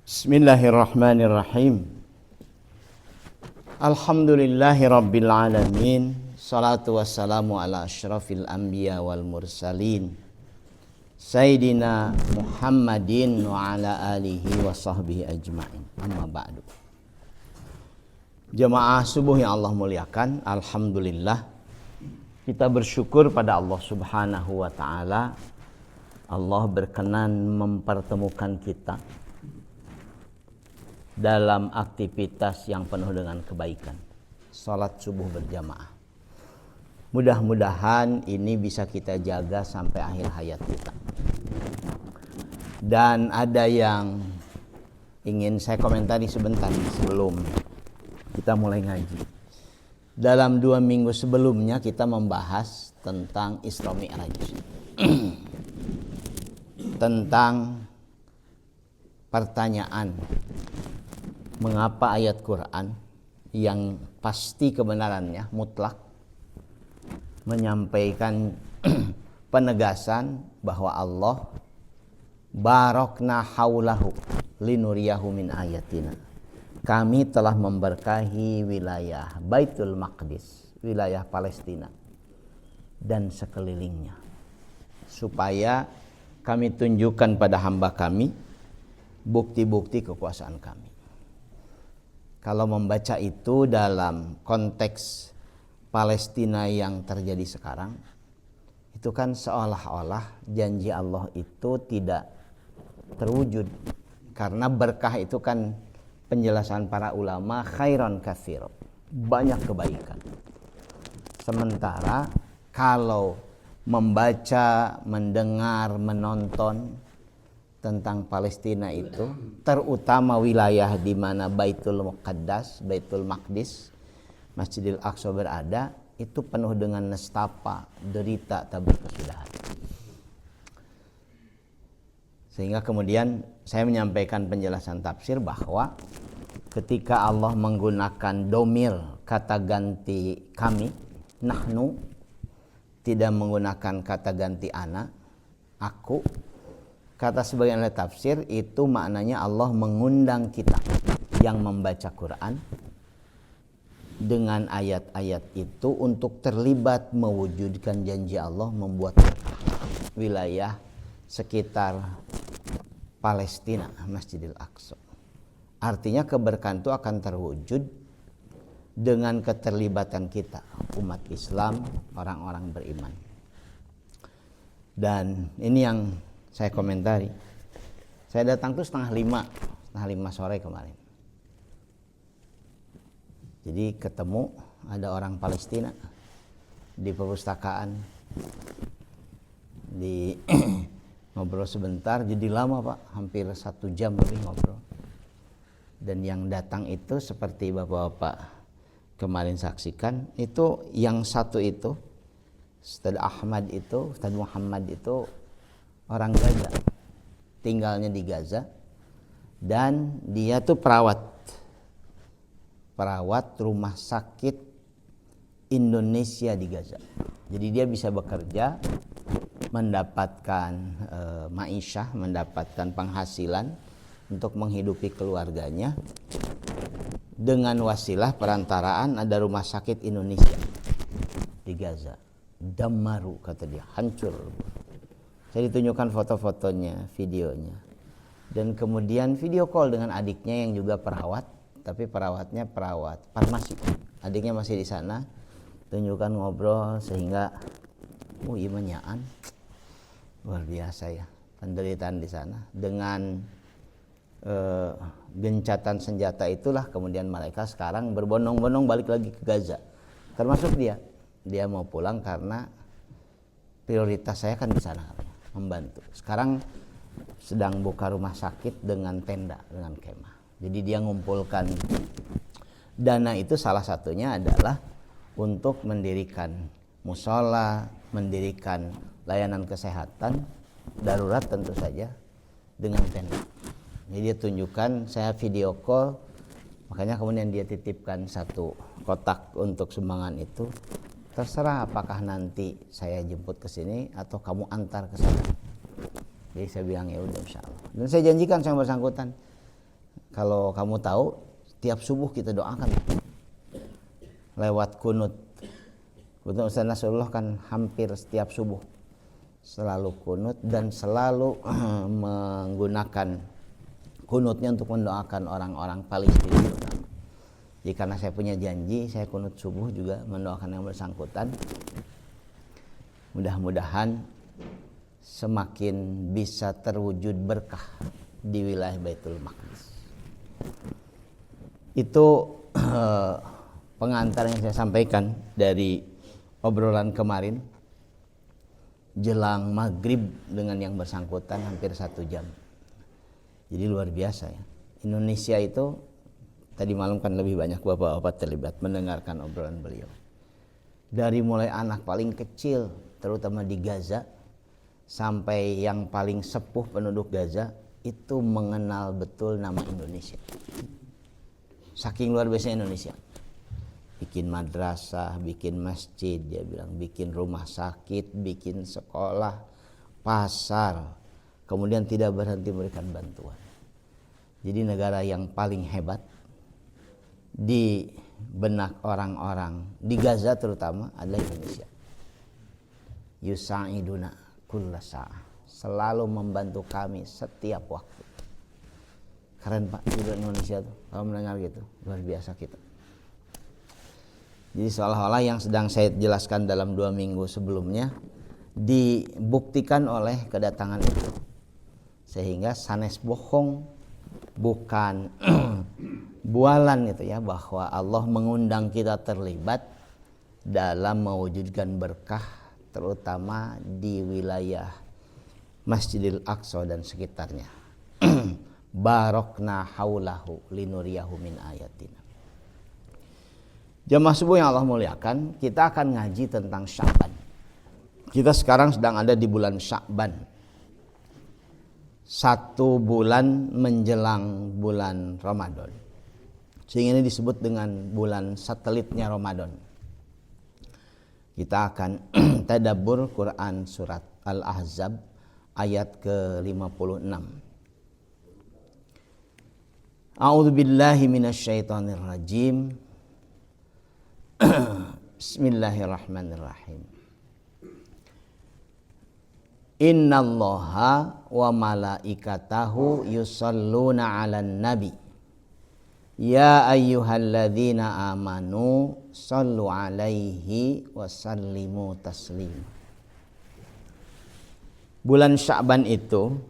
Bismillahirrahmanirrahim. Alhamdulillahi rabbil alamin. Salatu wassalamu ala asyrafil anbiya wal mursalin Sayyidina Muhammadin wa ala alihi wa sahbihi ajma'in. Amma ba'du. Jemaah subuh yang Allah muliakan, alhamdulillah kita bersyukur pada Allah Subhanahu wa taala. Allah berkenan mempertemukan kita dalam aktivitas yang penuh dengan kebaikan, salat subuh berjamaah. Mudah-mudahan ini bisa kita jaga sampai akhir hayat kita. Dan ada yang ingin saya komentari sebentar sebelum kita mulai ngaji. Dalam 2 minggu sebelumnya kita membahas tentang Isra Mi'raj. Tentang pertanyaan mengapa ayat Quran yang pasti kebenarannya mutlak menyampaikan penegasan bahwa Allah barakna haulahu linuriyahu min ayatina. Kami telah memberkahi wilayah Baitul Maqdis, wilayah Palestina dan sekelilingnya, supaya kami tunjukkan pada hamba kami bukti-bukti kekuasaan kami. Kalau membaca itu dalam konteks Palestina yang terjadi sekarang, itu kan seolah-olah janji Allah itu tidak terwujud. Karena berkah itu kan penjelasan para ulama khairan katsir, banyak kebaikan. Sementara kalau membaca, mendengar, menonton tentang Palestina itu, terutama wilayah di mana Baitul Muqaddas, Baitul Maqdis, Masjidil Aqsa berada, itu penuh dengan nestapa, derita, tak berkesudahan. Sehingga kemudian saya menyampaikan penjelasan tafsir bahwa ketika Allah menggunakan domir, kata ganti kami, nahnu, tidak menggunakan kata ganti ana, aku, kata sebagian ahli tafsir itu maknanya Allah mengundang kita yang membaca Quran dengan ayat-ayat itu untuk terlibat mewujudkan janji Allah membuat wilayah sekitar Palestina, Masjidil Aqsa. Artinya keberkahan itu akan terwujud dengan keterlibatan kita, umat Islam, orang-orang beriman. Dan ini yang saya komentari. Saya datang tuh setengah lima sore kemarin. Jadi ketemu ada orang Palestina di perpustakaan, di ngobrol sebentar, jadi lama Pak, hampir 1 jam lebih ngobrol. Dan yang datang itu seperti bapak-bapak kemarin saksikan, itu yang satu itu Ustaz Ahmad itu, Ustaz Muhammad itu orang Gaza, tinggalnya di Gaza, dan dia tuh perawat rumah sakit Indonesia di Gaza. Jadi dia bisa bekerja, mendapatkan ma'isyah, mendapatkan penghasilan untuk menghidupi keluarganya dengan wasilah perantaraan ada rumah sakit Indonesia di Gaza. Damaru, kata dia, hancur. Saya ditunjukkan foto-fotonya, videonya. Dan kemudian video call dengan adiknya yang juga perawat, tapi perawatnya perawat farmasi. Adiknya masih di sana, tunjukkan ngobrol sehingga imanyaan luar biasa ya, penderitaan di sana. Dengan gencatan senjata itulah kemudian mereka sekarang berbondong-bondong balik lagi ke Gaza. Termasuk dia mau pulang karena prioritas saya kan di sana, membantu. Sekarang sedang buka rumah sakit dengan tenda, dengan kemah. Jadi dia ngumpulkan dana itu, salah satunya adalah untuk mendirikan musola, mendirikan layanan kesehatan darurat tentu saja dengan tenda. Jadi dia tunjukkan, saya video call, makanya kemudian dia titipkan 1 kotak untuk sumbangan itu. Terserah apakah nanti saya jemput ke sini atau kamu antar ke sana. Jadi saya bilang ya udah insyaallah. Dan saya janjikan sama bersangkutan, Kalau kamu tahu, tiap subuh kita doakan lewat kunut. Betul, Ustaz Nasrullah kan hampir setiap subuh selalu kunut dan selalu menggunakan kunutnya untuk mendoakan orang-orang Palestina terutama. Jadi karena saya punya janji, saya kunut subuh juga mendoakan yang bersangkutan. Mudah-mudahan semakin bisa terwujud berkah di wilayah Baitul Maqdis. Itu pengantar yang saya sampaikan dari obrolan kemarin jelang maghrib dengan yang bersangkutan hampir 1 jam. Jadi luar biasa ya. Indonesia itu tadi malam kan lebih banyak bapak-bapak terlibat mendengarkan obrolan beliau. Dari mulai anak paling kecil terutama di Gaza sampai yang paling sepuh penduduk Gaza itu mengenal betul nama Indonesia. Saking luar biasa Indonesia. Bikin madrasah, bikin masjid, dia bilang bikin rumah sakit, bikin sekolah, pasar, kemudian tidak berhenti memberikan bantuan. Jadi negara yang paling hebat di benak orang-orang di Gaza terutama adalah Indonesia. Yusa'iduna kulla sa'ah, selalu membantu kami setiap waktu. Keren Pak, hidup Indonesia tuh. Kalau mendengar gitu, luar biasa kita. Jadi seolah-olah yang sedang saya jelaskan dalam 2 minggu sebelumnya dibuktikan oleh kedatangan itu. Sehingga sanes bohong bukan bualan itu ya, bahwa Allah mengundang kita terlibat dalam mewujudkan berkah terutama di wilayah Masjidil Aqsa dan sekitarnya. Barokna haulahu linuriyahu min ayatina. Jamaah subuh yang Allah muliakan, kita akan ngaji tentang Sya'ban. Kita sekarang sedang ada di bulan Sya'ban. 1 bulan menjelang bulan Ramadan. Sehingga ini disebut dengan bulan satelitnya Ramadan. Kita akan tadabbur Quran surat Al-Ahzab ayat ke-56. A'udzu billahi minasyaitonir rajim. Bismillahirrahmanirrahim. Innallaha wa malaikatahu yusalluna 'alan nabi. Ya ayyuhalladzina amanu sallu 'alaihi wa sallimu taslima. Bulan Sya'ban itu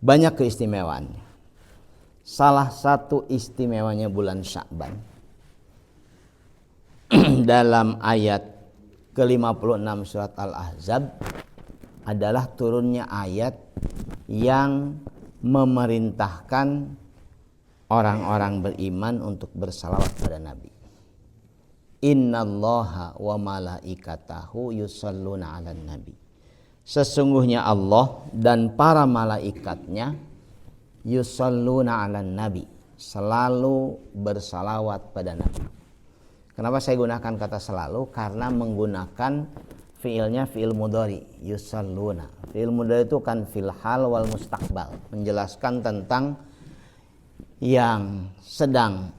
banyak keistimewaannya. Salah satu istimewanya bulan Sya'ban dalam ayat ke-56 surat Al-Ahzab adalah turunnya ayat yang memerintahkan orang-orang beriman untuk bersalawat pada Nabi. Innallaha wa malaikatahu yusalluna 'alan nabi. Sesungguhnya Allah dan para malaikatnya yusalluna 'alan nabi, selalu bersalawat pada Nabi. Kenapa saya gunakan kata selalu? Karena menggunakan fiilnya fiil mudhari, yusalluna. Fiil mudhari itu kan fil hal wal mustaqbal, menjelaskan tentang yang sedang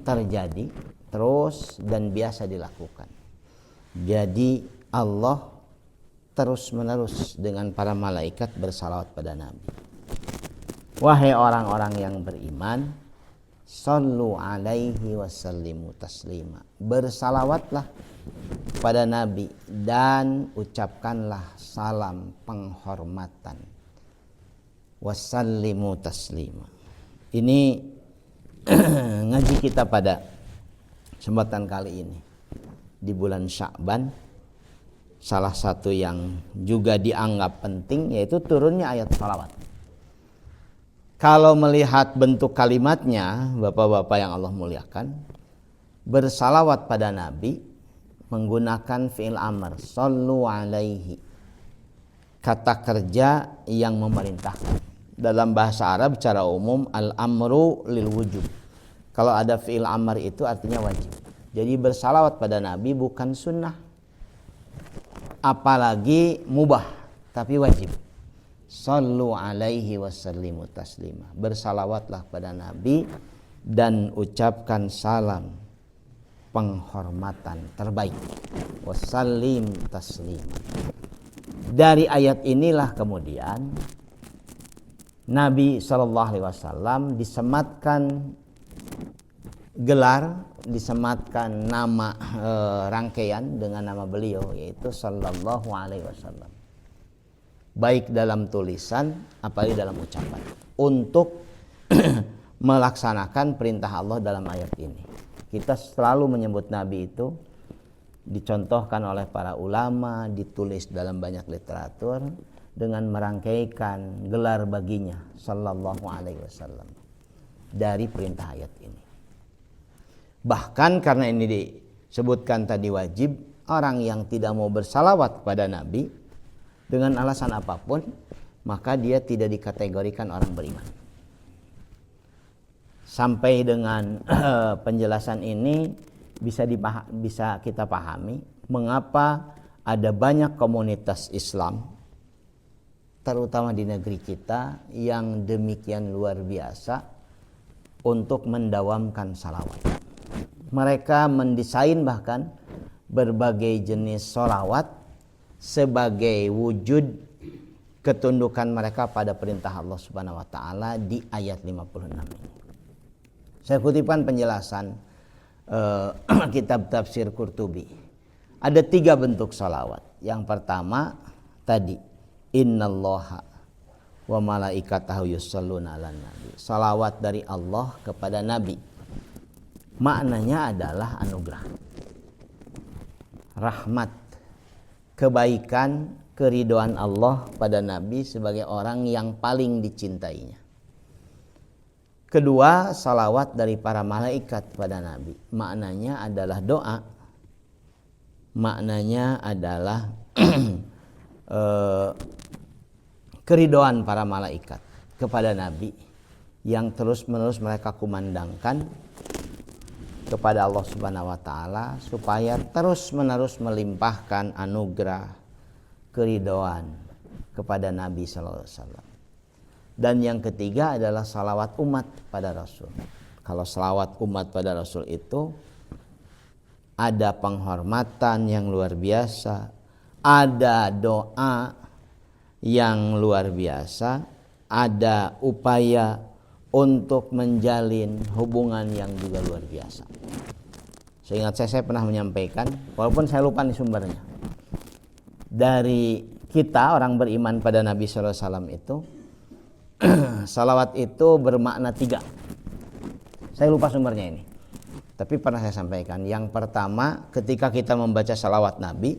terjadi terus dan biasa dilakukan. Jadi Allah terus menerus dengan para malaikat bersalawat pada Nabi. Wahai orang-orang yang beriman, sallu alaihi wasallimu taslima. Bersalawatlah pada Nabi dan ucapkanlah salam penghormatan. Wasallimu taslima. Ini ngaji kita pada kesempatan kali ini di bulan Sya'ban. Salah satu yang juga dianggap penting yaitu turunnya ayat salawat. Kalau melihat bentuk kalimatnya, bapak-bapak yang Allah muliakan, bersalawat pada Nabi menggunakan fi'il amr, sallu alaihi, kata kerja yang memerintahkan. Dalam bahasa Arab secara umum al-amru lil wujub. Kalau ada fi'il amr itu artinya wajib. Jadi bersalawat pada Nabi bukan sunnah, apalagi mubah, tapi wajib. Sallu alaihi wasallimu taslima. Bersalawatlah pada Nabi dan ucapkan salam penghormatan terbaik. Wasallim taslima. Dari ayat inilah kemudian Nabi SAW disematkan gelar, disematkan nama rangkaian dengan nama beliau, yaitu Sallallahu Alaihi Wasallam, baik dalam tulisan apalagi dalam ucapan, untuk melaksanakan perintah Allah dalam ayat ini. Kita selalu menyebut Nabi itu, dicontohkan oleh para ulama, ditulis dalam banyak literatur dengan merangkaikan gelar baginya Sallallahu Alaihi Wasallam dari perintah ayat ini. Bahkan karena ini disebutkan tadi wajib, orang yang tidak mau bersalawat kepada Nabi dengan alasan apapun, maka dia tidak dikategorikan orang beriman. Sampai dengan penjelasan ini bisa kita pahami mengapa ada banyak komunitas Islam, terutama di negeri kita, yang demikian luar biasa untuk mendawamkan salawat. Mereka mendesain bahkan berbagai jenis salawat sebagai wujud ketundukan mereka pada perintah Allah Subhanahu wa taala di ayat 56 ini. Saya kutipkan penjelasan kitab tafsir Qurtubi. Ada 3 bentuk salawat. Yang pertama tadi, innallaha wa malaikatahu yusholluna 'alan nabi. Salawat dari Allah kepada Nabi. Maknanya adalah anugerah, rahmat, kebaikan, keridhaan Allah pada Nabi sebagai orang yang paling dicintainya. Kedua, salawat dari para malaikat pada Nabi. Maknanya adalah doa. Maknanya adalah keridhaan para malaikat kepada Nabi yang terus-menerus mereka kumandangkan kepada Allah Subhanahu wa taala supaya terus-menerus melimpahkan anugerah keridhaan kepada Nabi sallallahu alaihi wasallam. Dan yang ketiga adalah salawat umat pada Rasul. Kalau salawat umat pada Rasul itu ada penghormatan yang luar biasa, ada doa yang luar biasa, ada upaya untuk menjalin hubungan yang juga luar biasa. Seingat saya pernah menyampaikan, walaupun saya lupa nih sumbernya, dari kita orang beriman pada Nabi sallallahu alaihi wasallam itu salawat itu bermakna 3. Saya lupa sumbernya ini, tapi pernah saya sampaikan. Yang pertama, ketika kita membaca salawat Nabi,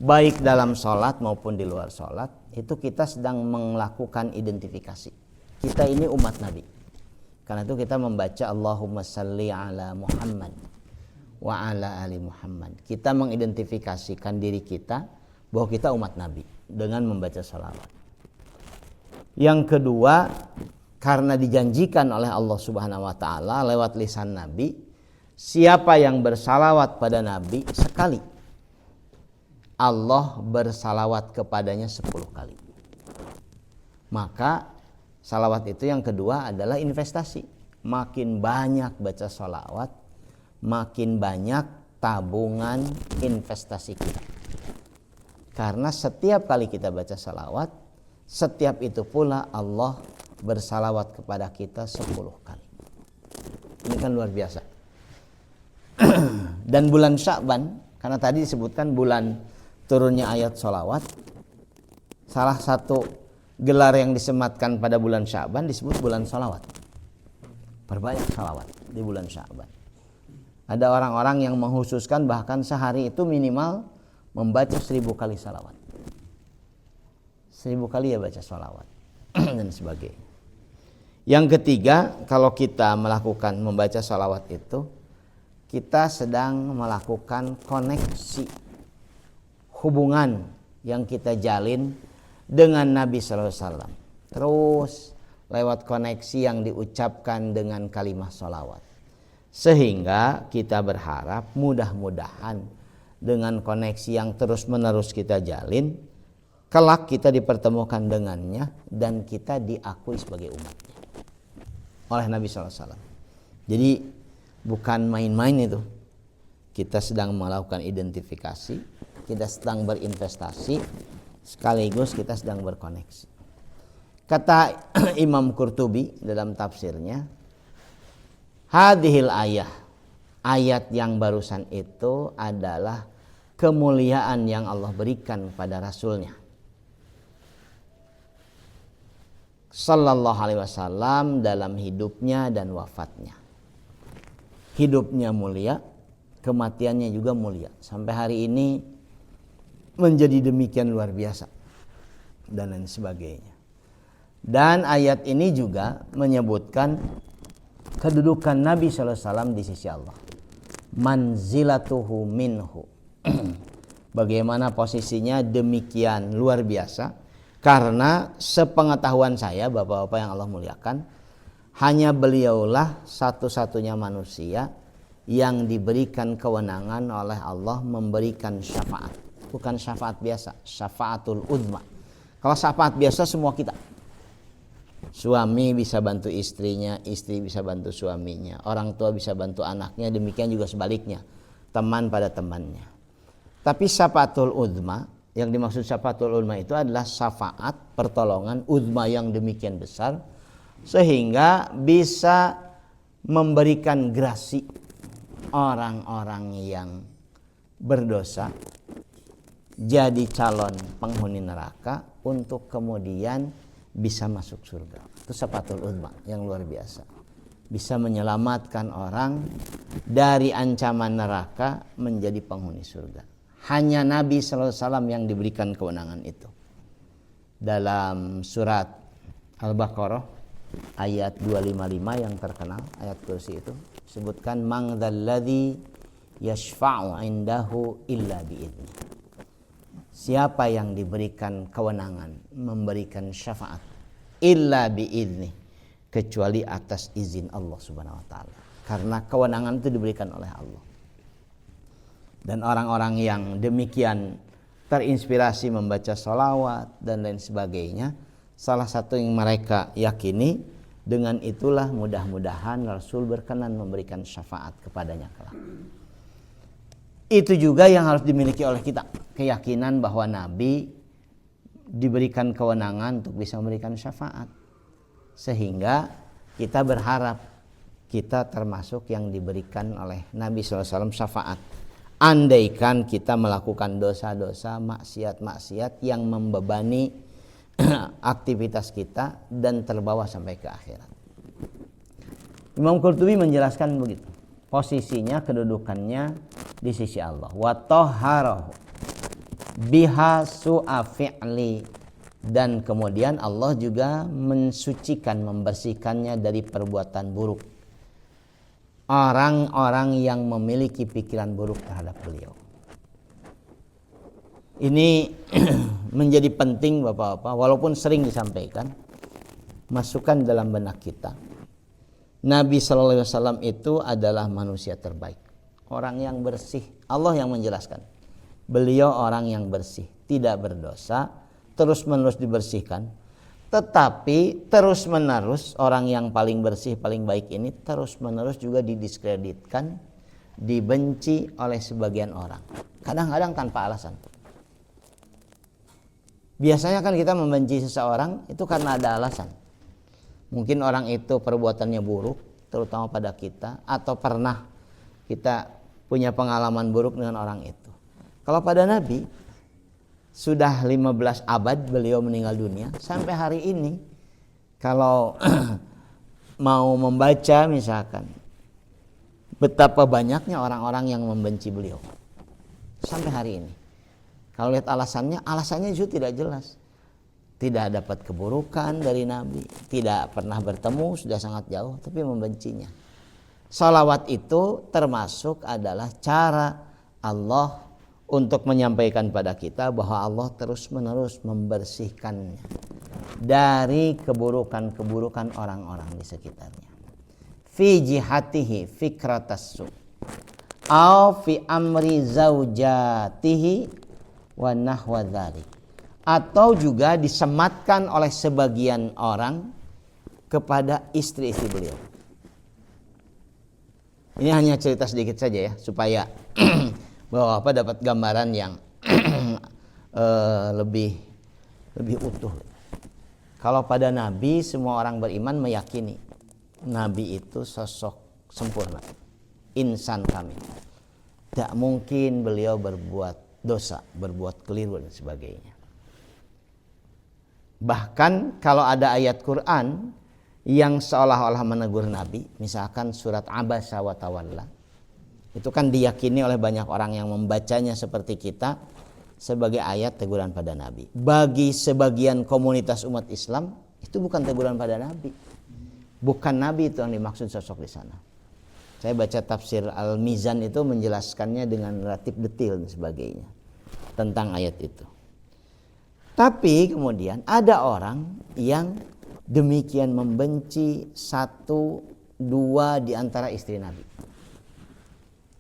baik dalam sholat maupun di luar sholat, itu kita sedang melakukan identifikasi. Kita ini umat Nabi. Karena itu kita membaca Allahumma salli ala Muhammad wa ala ali Muhammad. Kita mengidentifikasikan diri kita bahwa kita umat Nabi dengan membaca salawat. Yang kedua, karena dijanjikan oleh Allah Subhanahu wa taala lewat lisan Nabi, siapa yang bersalawat pada Nabi sekali, Allah bersalawat kepadanya 10 kali. Maka salawat itu yang kedua adalah investasi. Makin banyak baca salawat, makin banyak tabungan investasi kita. Karena setiap kali kita baca salawat, setiap itu pula Allah bersalawat kepada kita 10 kali. Ini kan luar biasa. Dan bulan Sya'ban, karena tadi disebutkan bulan turunnya ayat salawat, salah satu gelar yang disematkan pada bulan Sya'ban disebut bulan salawat. Perbanyak salawat di bulan Sya'ban. Ada orang-orang yang menghususkan bahkan sehari itu minimal membaca 1000 kali salawat. 1000 kali ya baca salawat dan sebagainya. Yang ketiga, kalau kita melakukan membaca salawat itu, kita sedang melakukan koneksi hubungan yang kita jalin dengan Nabi sallallahu alaihi wasallam. Terus lewat koneksi yang diucapkan dengan kalimat salawat. Sehingga kita berharap mudah-mudahan dengan koneksi yang terus-menerus kita jalin, kelak kita dipertemukan dengannya dan kita diakui sebagai umatnya oleh Nabi SAW. Jadi bukan main-main itu. Kita sedang melakukan identifikasi, kita sedang berinvestasi, sekaligus kita sedang berkoneksi. Kata Imam Qurtubi dalam tafsirnya, hadhil ayat yang barusan itu adalah kemuliaan yang Allah berikan pada Rasulnya Sallallahu alaihi wasallam dalam hidupnya dan wafatnya. Hidupnya mulia, kematiannya juga mulia. Sampai hari ini menjadi demikian luar biasa dan lain sebagainya. Dan ayat ini juga menyebutkan kedudukan Nabi sallallahu alaihi wasallam di sisi Allah. Manzilatuhu minhu. Bagaimana posisinya demikian luar biasa. Karena sepengetahuan saya, bapak-bapak yang Allah muliakan, hanya beliaulah satu-satunya manusia yang diberikan kewenangan oleh Allah memberikan syafaat. Bukan syafaat biasa, syafaatul uzma. Kalau syafaat biasa semua kita. Suami bisa bantu istrinya, istri bisa bantu suaminya, orang tua bisa bantu anaknya, demikian juga sebaliknya, teman pada temannya. Tapi syafaatul uzma, yang dimaksud syafaatul uzma itu adalah syafaat pertolongan uzma yang demikian besar sehingga bisa memberikan grasi orang-orang yang berdosa jadi calon penghuni neraka untuk kemudian bisa masuk surga. Itu syafaatul uzma yang luar biasa. Bisa menyelamatkan orang dari ancaman neraka menjadi penghuni surga. Hanya Nabi sallallahu alaihi wasallam yang diberikan kewenangan itu. Dalam surat Al-Baqarah ayat 255 yang terkenal, ayat kursi itu sebutkan man dzalladzi yashfa'u 'indahu illa bi'idznih. Siapa yang diberikan kewenangan memberikan syafaat illa bi'idznih, kecuali atas izin Allah Subhanahu wa taala. Karena kewenangan itu diberikan oleh Allah. Dan orang-orang yang demikian terinspirasi membaca sholawat dan lain sebagainya, salah satu yang mereka yakini, dengan itulah mudah-mudahan Rasul berkenan memberikan syafaat kepadanya kelak. Itu juga yang harus dimiliki oleh kita, keyakinan bahwa Nabi diberikan kewenangan untuk bisa memberikan syafaat, sehingga kita berharap kita termasuk yang diberikan oleh Nabi SAW syafaat. Andaikan kita melakukan dosa-dosa, maksiat-maksiat yang membebani aktivitas kita dan terbawa sampai ke akhirat. Imam Qurtubi menjelaskan begitu. Posisinya, kedudukannya di sisi Allah. Wa tahharahu biha su'a fi'li, dan kemudian Allah juga mensucikan, membersihkannya dari perbuatan buruk orang-orang yang memiliki pikiran buruk terhadap beliau. Ini menjadi penting Bapak-bapak, walaupun sering disampaikan, masukkan dalam benak kita. Nabi sallallahu alaihi wasallam itu adalah manusia terbaik, orang yang bersih. Allah yang menjelaskan. Beliau orang yang bersih, tidak berdosa, terus-menerus dibersihkan. Tetapi terus-menerus orang yang paling bersih, paling baik ini terus-menerus juga didiskreditkan, dibenci oleh sebagian orang. Kadang-kadang tanpa alasan. Biasanya kan kita membenci seseorang itu karena ada alasan. Mungkin orang itu perbuatannya buruk, terutama pada kita, atau pernah kita punya pengalaman buruk dengan orang itu. Kalau pada Nabi, sudah 15 abad beliau meninggal dunia, sampai hari ini kalau mau membaca misalkan betapa banyaknya orang-orang yang membenci beliau sampai hari ini. Kalau lihat alasannya justru tidak jelas. Tidak dapat keburukan dari Nabi, tidak pernah bertemu, sudah sangat jauh, tapi membencinya. Salawat itu termasuk adalah cara Allah untuk menyampaikan pada kita bahwa Allah terus-menerus membersihkannya dari keburukan-keburukan orang-orang di sekitarnya. Fi jihatihi fikratassu au fi amri zaujatihi wa nahwa dzalik, atau juga disematkan oleh sebagian orang kepada istri-istri beliau. Ini hanya cerita sedikit saja ya, supaya Bapak-bapak dapat gambaran yang lebih utuh. Kalau pada Nabi, semua orang beriman meyakini Nabi itu sosok sempurna, insan kamil. Tak mungkin beliau berbuat dosa, berbuat keliru dan sebagainya. Bahkan kalau ada ayat Quran yang seolah-olah menegur Nabi, misalkan surat Abasa wa Tawalla, itu kan diyakini oleh banyak orang yang membacanya seperti kita sebagai ayat teguran pada Nabi. Bagi sebagian komunitas umat Islam, itu bukan teguran pada Nabi. Bukan Nabi itu yang dimaksud sosok di sana. Saya baca tafsir Al-Mizan itu menjelaskannya dengan relatif detail dan sebagainya tentang ayat itu. Tapi kemudian ada orang yang demikian membenci satu dua di antara istri Nabi.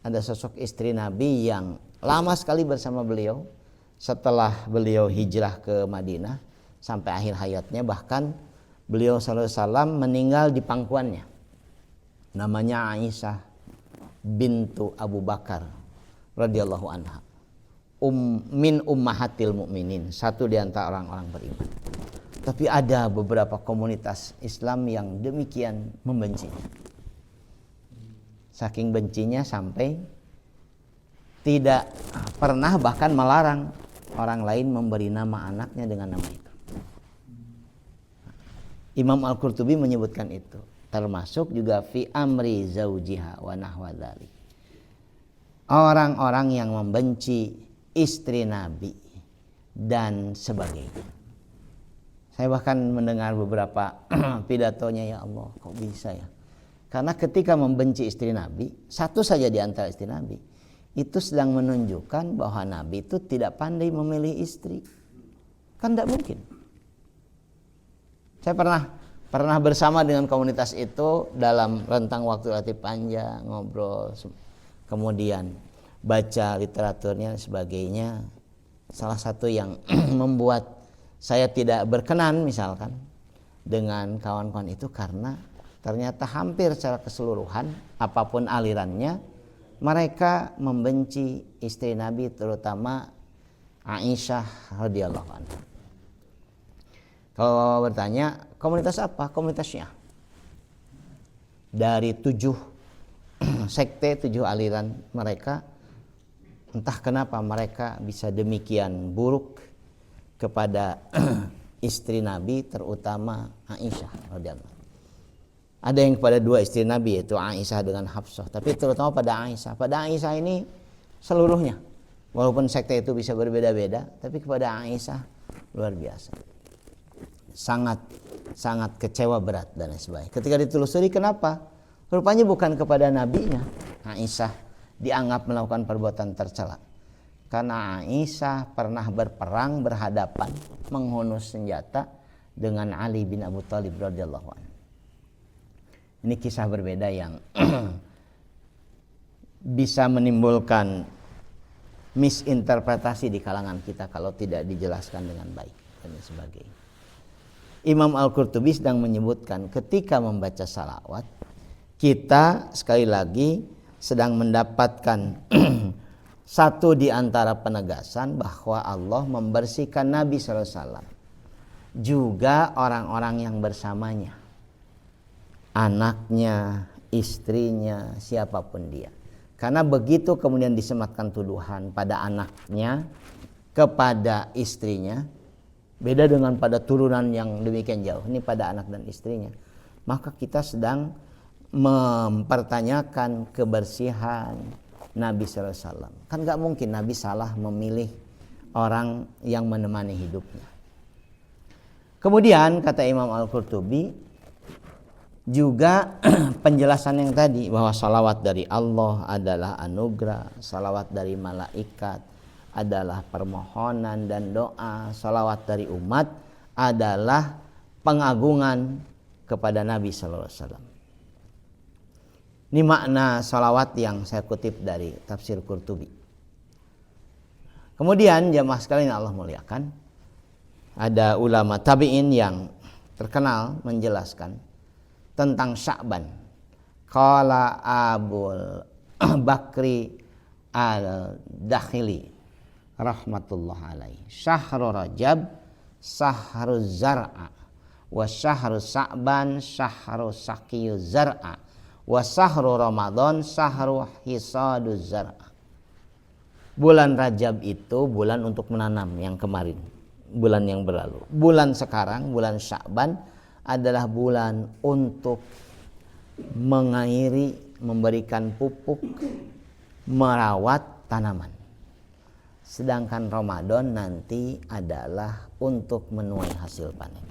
Ada sosok istri Nabi yang lama sekali bersama beliau setelah beliau hijrah ke Madinah sampai akhir hayatnya, bahkan beliau sallallahu alaihi wasallam meninggal di pangkuannya. Namanya Aisyah bintu Abu Bakar radhiyallahu anha. Min ummahatil mukminin, satu di antara orang-orang beriman. Tapi ada beberapa komunitas Islam yang demikian membencinya. Saking bencinya sampai tidak pernah bahkan melarang orang lain memberi nama anaknya dengan nama itu. Imam Al-Qurtubi menyebutkan itu, termasuk juga fi amri zaujiha wa nahwa dzalik. Orang-orang yang membenci istri Nabi dan sebagainya. Saya bahkan mendengar beberapa pidatonya, ya Allah, kok bisa ya? Karena ketika membenci istri Nabi, satu saja di antara istri Nabi, itu sedang menunjukkan bahwa Nabi itu tidak pandai memilih istri. Kan tidak mungkin. Saya pernah bersama dengan komunitas itu dalam rentang waktu relatif panjang, ngobrol, kemudian baca literaturnya dan sebagainya. Salah satu yang membuat saya tidak berkenan misalkan dengan kawan-kawan itu karena ternyata hampir secara keseluruhan apapun alirannya mereka membenci istri Nabi, terutama Aisyah radhiyallahu anha. Kalau bertanya komunitas apa? Komunitas Syiah. Dari 7 sekte, 7 aliran mereka, entah kenapa mereka bisa demikian buruk kepada istri Nabi, terutama Aisyah radhiyallahu. Ada yang kepada 2 istri Nabi, yaitu Aisyah dengan Hafsah, tapi terutama pada Aisyah. Pada Aisyah ini seluruhnya, walaupun sekte itu bisa berbeda-beda, tapi kepada Aisyah luar biasa. Sangat kecewa berat dan sebagainya. Ketika ditelusuri kenapa? Rupanya bukan kepada nabinya Aisyah dianggap melakukan perbuatan tercela. Karena Aisyah pernah berperang berhadapan menghunus senjata dengan Ali bin Abi Thalib radhiyallahu anhu. Ini kisah berbeda yang bisa menimbulkan misinterpretasi di kalangan kita kalau tidak dijelaskan dengan baik dan sebagainya. Imam Al-Qurtubi sedang menyebutkan ketika membaca salawat, kita sekali lagi sedang mendapatkan satu di antara penegasan bahwa Allah membersihkan Nabi SAW, juga orang-orang yang bersamanya, anaknya, istrinya, siapapun dia. Karena begitu kemudian disematkan tuduhan pada anaknya, kepada istrinya, beda dengan pada turunan yang demikian jauh, ini pada anak dan istrinya, maka kita sedang mempertanyakan kebersihan Nabi SAW. Kan gak mungkin Nabi salah memilih orang yang menemani hidupnya. Kemudian kata Imam Al-Qurtubi juga penjelasan yang tadi bahwa salawat dari Allah adalah anugerah, salawat dari malaikat adalah permohonan dan doa, salawat dari umat adalah pengagungan kepada Nabi SAW. Ini makna salawat yang saya kutip dari tafsir Qurtubi. Kemudian jamaah sekalian Allah muliakan, ada ulama tabi'in yang terkenal menjelaskan tentang Sya'ban. Qala Abul Bakri Al-Dakhili rahmatullah alaih, syahrul Rajab syahrul zar'a wa syahrul Sya'ban syahrul saqiyu zar'a wa syahrul Ramadan syahrul hisadu zar'a. Bulan Rajab itu bulan untuk menanam yang kemarin, bulan yang berlalu. Bulan sekarang, bulan Sya'ban adalah bulan untuk mengairi, memberikan pupuk, merawat tanaman. Sedangkan Ramadan nanti adalah untuk menuai hasil panen.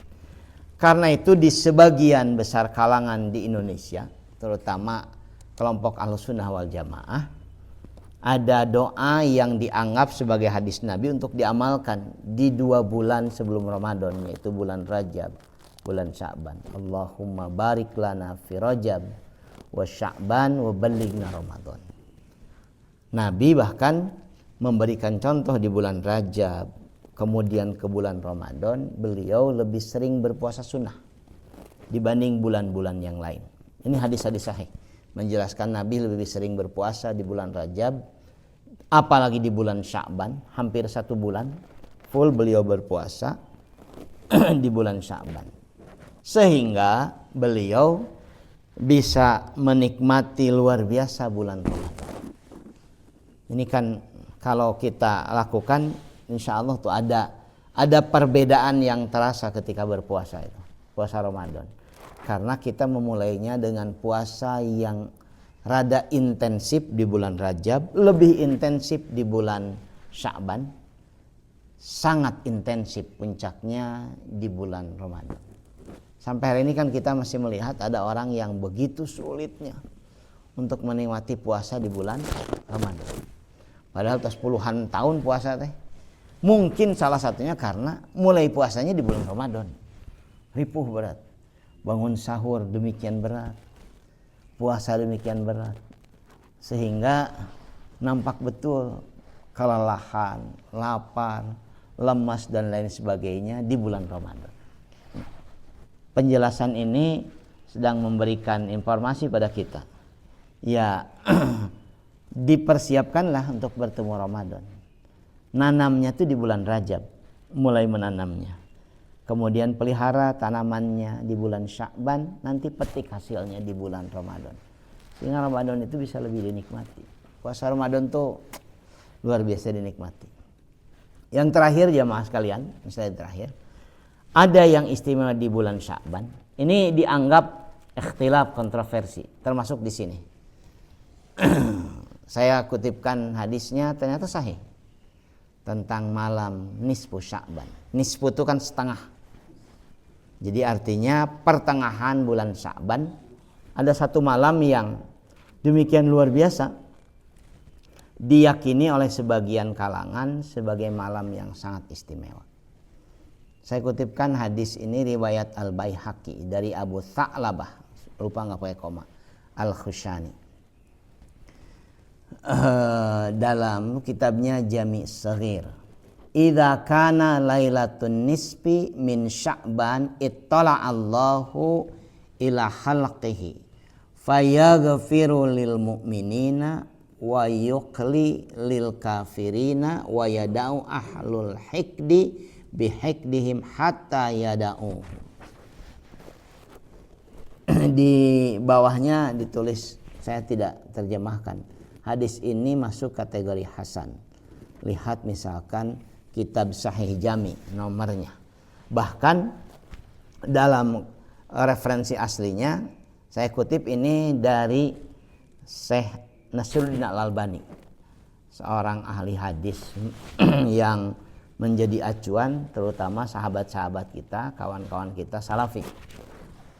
Karena itu di sebagian besar kalangan di Indonesia, terutama kelompok Ahlussunnah wal Jamaah, ada doa yang dianggap sebagai hadis Nabi untuk diamalkan di 2 bulan sebelum Ramadan, yaitu bulan Rajab, bulan Sya'ban. Allahumma barik lana fi Rajab wa Sya'ban wa ballighna Ramadan. Nabi bahkan memberikan contoh di bulan Rajab, kemudian ke bulan Ramadan, beliau lebih sering berpuasa sunnah dibanding bulan-bulan yang lain. Ini hadis-hadis sahih menjelaskan Nabi lebih sering berpuasa di bulan Rajab, apalagi di bulan Sya'ban, hampir 1 bulan full beliau berpuasa di bulan Sya'ban, sehingga beliau bisa menikmati luar biasa bulan Ramadan. Ini kan kalau kita lakukan, insya Allah tuh ada perbedaan yang terasa ketika berpuasa itu, puasa Ramadan. Karena kita memulainya dengan puasa yang rada intensif di bulan Rajab, lebih intensif di bulan Sya'ban, sangat intensif puncaknya di bulan Ramadan. Sampai hari ini kan kita masih melihat ada orang yang begitu sulitnya untuk menikmati puasa di bulan Ramadan. Padahal tas puluhan tahun puasa teh. Mungkin salah satunya karena mulai puasanya di bulan Ramadan. Ripuh berat. Bangun sahur demikian berat. Puasa demikian berat. Sehingga nampak betul kelelahan, lapar, lemas dan lain sebagainya di bulan Ramadan. Penjelasan ini sedang memberikan informasi pada kita. Ya, dipersiapkanlah untuk bertemu Ramadan. Nanamnya itu di bulan Rajab, mulai menanamnya. Kemudian pelihara tanamannya di bulan Sya'ban, nanti petik hasilnya di bulan Ramadan. Sehingga Ramadan itu bisa lebih dinikmati. Puasa Ramadan tuh luar biasa dinikmati. Yang terakhir jamaah sekalian, misalnya terakhir, ada yang istimewa di bulan Sya'ban. Ini dianggap ikhtilaf, kontroversi, termasuk di sini. Saya kutipkan hadisnya, ternyata sahih, tentang malam nisfu Sya'ban. Nisfu itu kan setengah. Jadi artinya pertengahan bulan Sya'ban ada 1 malam yang demikian luar biasa, diyakini oleh sebagian kalangan sebagai malam yang sangat istimewa. Saya kutipkan hadis ini riwayat Al-Baihaqi dari Abu Tha'labah, lupa nggak pakai koma, Al-Khushani. Dalam kitabnya Jami' Shaghir, idza kana lailatun nisfi min Sya'ban ittala Allahu ila khalqihi fayaghfiru lil mu'minina wa yuqli lil kafirina wa yada'u ahlul hikdi bihikdihim hatta yada'u. Di bawahnya ditulis, saya tidak terjemahkan, hadis ini masuk kategori hasan. Lihat misalkan kitab Sahih Jami nomornya. Bahkan dalam referensi aslinya saya kutip ini dari Syekh Nasruddin Al-Albani, seorang ahli hadis yang menjadi acuan terutama sahabat-sahabat kita, kawan-kawan kita salafi,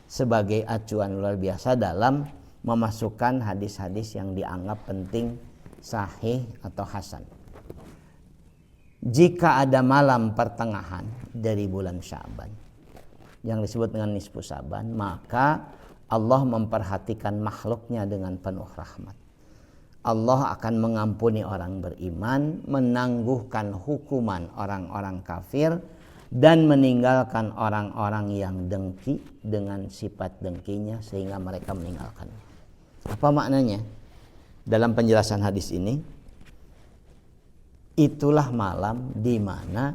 sebagai acuan luar biasa dalam memasukkan hadis-hadis yang dianggap penting, sahih atau hasan. Jika ada malam pertengahan dari bulan Sya'ban yang disebut dengan nisfu Sya'ban, maka Allah memperhatikan makhluknya dengan penuh rahmat. Allah akan mengampuni orang beriman, menangguhkan hukuman orang-orang kafir, dan meninggalkan orang-orang yang dengki dengan sifat dengkinya sehingga mereka meninggalkannya. Apa maknanya? Dalam penjelasan hadis ini, itulah malam di mana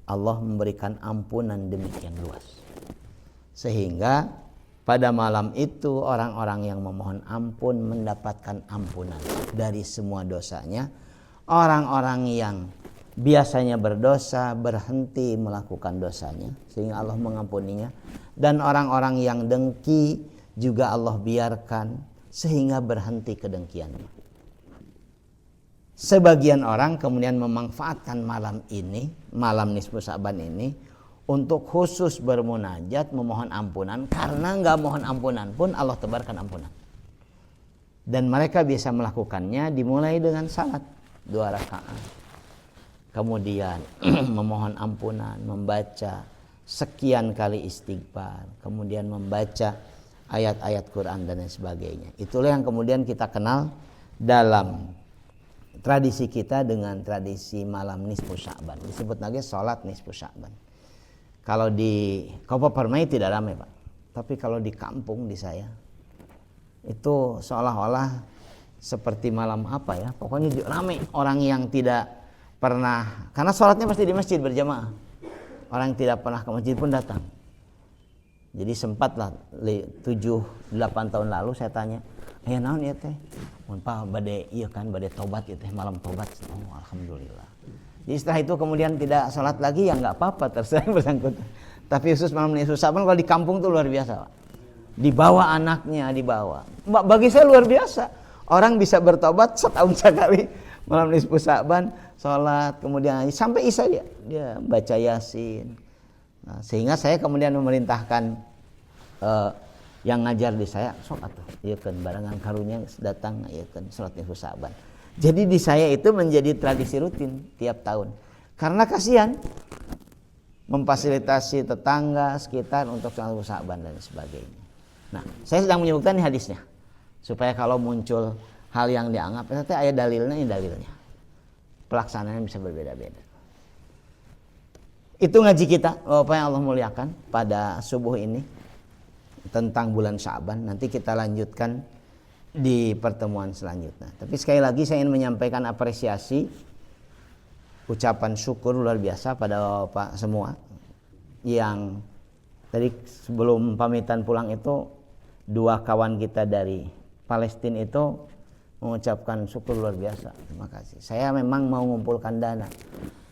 Allah memberikan ampunan demikian luas. Sehingga pada malam itu orang-orang yang memohon ampun mendapatkan ampunan dari semua dosanya. Orang-orang yang biasanya berdosa berhenti melakukan dosanya sehingga Allah mengampuninya, dan orang-orang yang dengki juga Allah biarkan sehingga berhenti kedengkiannya. Sebagian orang kemudian memanfaatkan malam ini, malam nisfu Sya'ban ini, untuk khusus bermunajat memohon ampunan, karena nggak mohon ampunan pun Allah tebarkan ampunan. Dan mereka bisa melakukannya dimulai dengan salat 2 rakaat. Kemudian memohon ampunan, membaca sekian kali istighfar, kemudian membaca ayat-ayat Quran dan lain sebagainya. Itulah yang kemudian kita kenal dalam tradisi kita dengan tradisi malam nisfu Sya'ban. Disebut lagi sholat nisfu Sya'ban. Kalau di Kopo Permai tidak ramai, Pak. Tapi kalau di kampung di saya itu seolah-olah seperti malam apa ya, pokoknya ramai orang yang tidak pernah, karena sholatnya pasti di masjid berjamaah. Orang yang tidak pernah ke masjid pun datang. Jadi sempatlah 7-8 tahun lalu saya tanya, "Ya naon ya teh? Mun pa bade ieu kan bade tobat ya teh, malam tobat." Oh, alhamdulillah. Jadi setelah itu kemudian tidak sholat lagi, ya enggak apa-apa, terserah bersangkutan. Tapi khusus malam nisfu Sya'ban kalau di kampung tuh luar biasa, Pak. Dibawa anaknya, dibawa. Bagi saya luar biasa. Orang bisa bertobat setahun sekali malam nisfu Sya'ban, sholat, kemudian sampai isya dia baca Yasin. Nah, sehingga saya kemudian memerintahkan yang ngajar di saya, sok atuh ieu kan barengan karunya datang ieu kan sholat nisfu Sya'ban. Jadi di saya itu menjadi tradisi rutin tiap tahun. Karena kasihan memfasilitasi tetangga sekitar untuk sholat nisfu Sya'ban dan sebagainya. Nah, saya sedang menyebutkan ini hadisnya supaya kalau muncul hal yang dianggap ternyata ada dalilnya, ini dalilnya. Pelaksanaannya bisa berbeda-beda. Itu ngaji kita, Bapak yang Allah muliakan pada subuh ini tentang bulan Sya'ban. Nanti kita lanjutkan di pertemuan selanjutnya. Tapi sekali lagi saya ingin menyampaikan apresiasi, ucapan syukur luar biasa pada Bapak semua yang tadi sebelum pamitan pulang itu 2 kawan kita dari Palestina itu mengucapkan syukur luar biasa. Terima kasih. Saya memang mau mengumpulkan dana,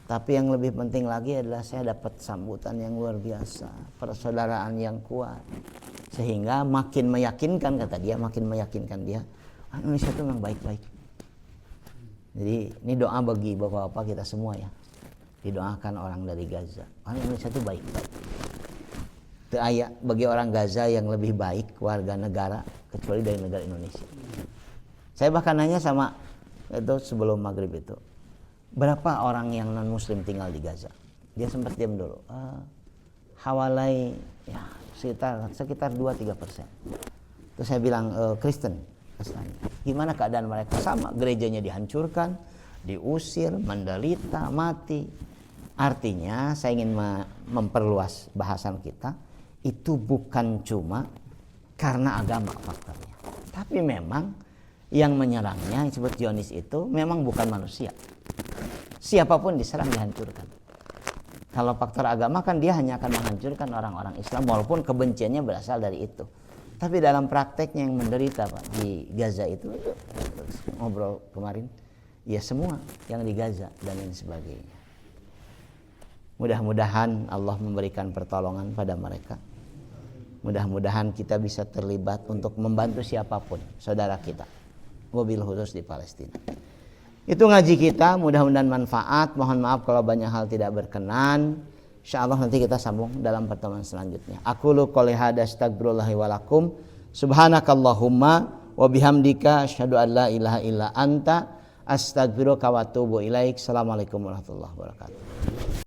tapi yang lebih penting lagi adalah saya dapat sambutan yang luar biasa, persaudaraan yang kuat, sehingga makin meyakinkan, kata dia, makin meyakinkan dia, Indonesia itu memang baik-baik. Jadi ini doa bagi bapak-bapak kita semua ya, didoakan orang dari Gaza, orang Indonesia itu baik-baik. Teu aya bagi orang Gaza yang lebih baik warga negara kecuali dari negara Indonesia. Saya bahkan nanya sama itu sebelum maghrib itu, berapa orang yang non muslim tinggal di Gaza? Dia sempat diam dulu. Hawalai ya sekitar 2-3%. Terus saya bilang Kristen. Gimana keadaan mereka? Sama, gerejanya dihancurkan, diusir, menderita, mati. Artinya saya ingin memperluas bahasan kita, itu bukan cuma karena agama faktornya, tapi memang yang menyerangnya yang disebut Zionis itu memang bukan manusia. Siapapun diserang dihancurkan. Kalau faktor agama kan dia hanya akan menghancurkan orang-orang Islam walaupun kebenciannya berasal dari itu. Tapi dalam prakteknya yang menderita Pak di Gaza itu ngobrol kemarin, ya semua yang di Gaza dan lain sebagainya. Mudah-mudahan Allah memberikan pertolongan pada mereka. Mudah-mudahan kita bisa terlibat untuk membantu siapapun saudara kita, mobil khusus di Palestina. Itu ngaji kita, mudah-mudahan manfaat. Mohon maaf kalau banyak hal tidak berkenan. Insyaallah nanti kita sambung dalam pertemuan selanjutnya. Aqulu qouli hadza astaghfirullahi wa lakum. Subhanakallahumma wa bihamdika asyhadu an la ilaha illa anta astaghfiruka wa atubu ilaik. Assalamualaikum warahmatullahi wabarakatuh.